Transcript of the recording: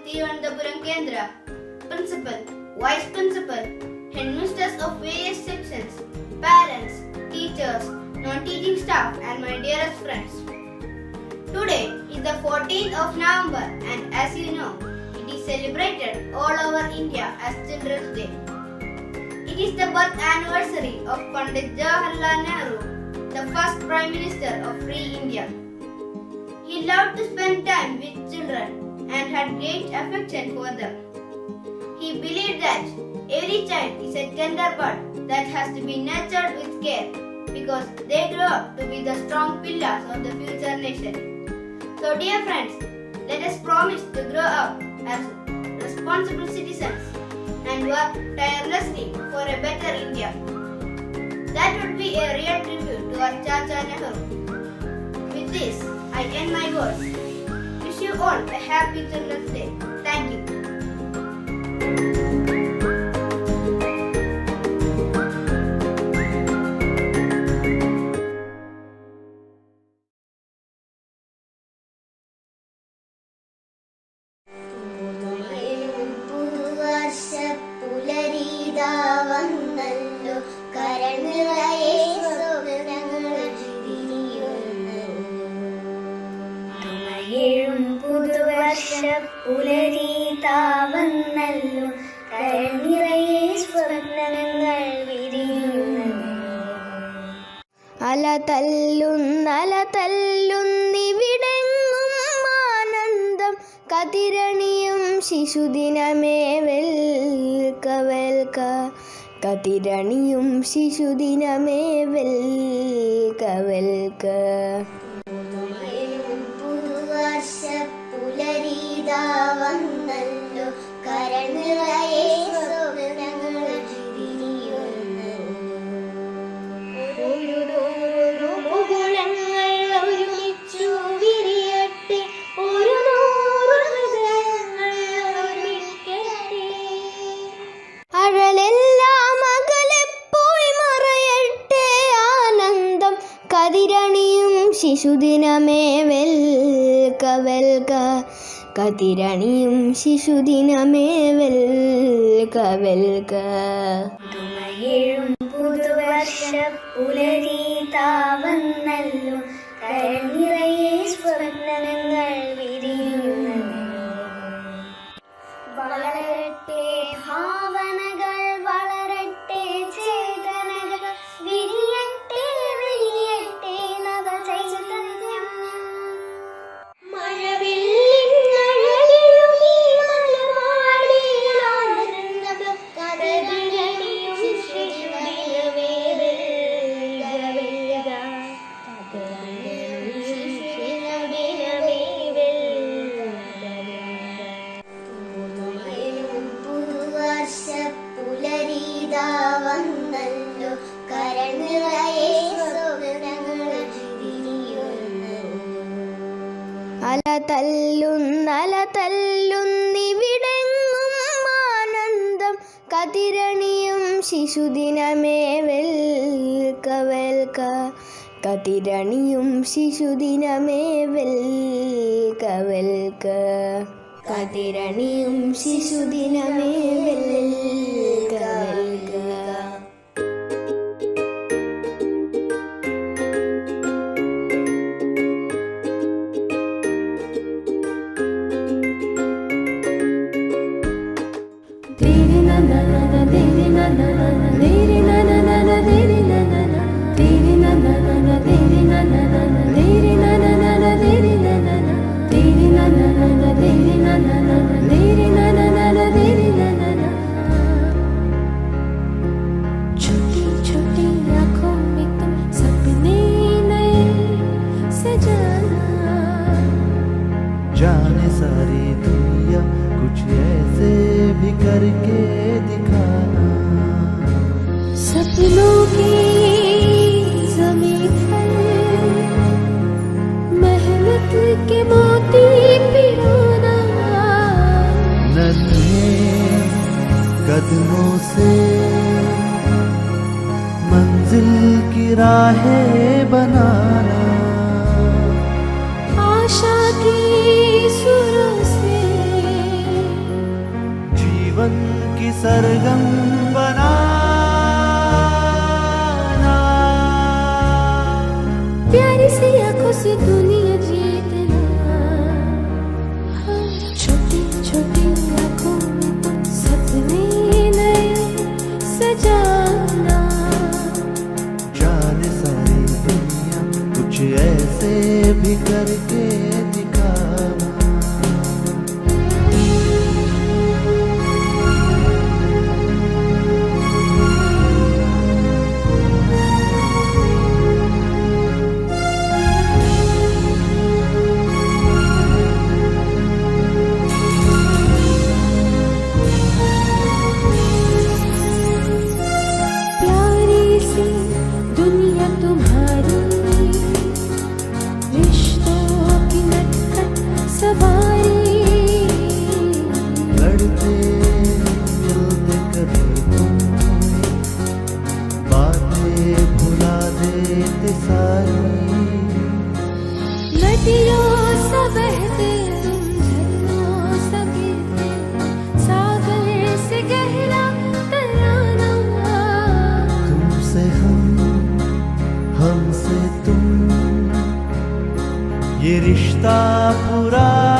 Thiruvananthapuram Kendra, Principal, Vice Principal, Headmasters of various sections, parents, teachers, non-teaching staff and my dearest friends. Today is the 14th of November and as you know, it is celebrated all over India as Children's Day. It is the birth anniversary of Pandit Jawaharlal Nehru, the first Prime Minister of Free India. He loved to spend time with children and had great affection for them. He believed that every child is a tender bud that has to be nurtured with care because they grow up to be the strong pillars of the future nation. So dear friends, let us promise to grow up as responsible citizens and work tirelessly for a better India. That would be a real tribute to our Chacha Nehru. With this, I end my words. Wish you all a happy Children's Day. Thank you. അലതല്ലുന്നിവിടെങ്ങും ആനന്ദം കതിരണിയും ശിശുദിനമേ വെൽക്ക വെൽക്ക കതിരണിയും ശിശുദിനമേ വെൽക്ക വെൽക്ക പുതുവർഷ പുലരീതാ വന്നല്ലോ കരനിറയെ സ്വപ്നങ്ങൾ വിരിയുന്നു മുകുളങ്ങൾ ഒരുമിച്ചു വിരിയട്ടെ ഒരു നൂറ് ഹൃദയങ്ങൾ ഒരുമിക്കട്ടെ അഴലെല്ലാം അകലെ പോയി മറയട്ടെ ആനന്ദം കതിരണിയും ശിശുദിനമേ വെൽക്ക വെൽക്ക കതിരണിയും ശിശുദിനമേ വെൽക്ക വെൽക്ക പുതുവർഷ പുലരീതാ വന്നല്ലോ കരനിറയെ സ്വപ്നങ്ങൾ വിരിയുന്നു വളരട്ടെ ഭാവനകൾ വളരട്ടെ ചേതനകൾ വിരിയട്ടെ വിരിയട്ടെ നവചൈതന്യം മഴവില്ലിന്നഴകിലുമീ മലർവാടിയിൽ ആനന്ദം കതിരണിയും ശിശുദിനമേ വെൽക്ക വെൽക്ക കതിരണിയും ശിശുദിനമേ വെൽക്ക പുതുവർഷ പുലരീതാ വന്നല്ലോ കരനിറയെ സ്വപ്നങ്ങൾ വിരിയുന്നു അലതല്ലുന്നിവിടെങ്ങും ആനന്ദം കതിരണിയും ശിശുദിനമേ വെൽക്ക വെൽക്ക കതിരണിയും ശിശുദിനമേ വെൽക്ക വെൽക്ക കതിരണിയും ശിശുദിനമേ വെൽക്ക വെൽക്ക जाने सारी दुनिया कुछ ऐसे भी करके दिखाना सपनों की ज़मीन पर मेहनत के मोती पिरोना नन्हे कदमों से मंजिल की राहें बनाना आशा की सुरों से सरगम बनाना। प्यारी सी आंखों से दुनिया जीतना, छोटी छोटी आंखों में सपने नए सजाना। जाने सारी दुनिया कुछ ऐसे भी करके दिखाना। प्यारी सी दुनिया तुम्हारी, रिश्तों की नटखट सवारी। लड़ते मिलते कभी तुम, बातें भुला देते सारी। नदियों सा बहते तुम, झरनों सा गिरते, सागर से गहरा तराना। तुमसे हम, हमसे तुम, ये रिश्ता पुराना।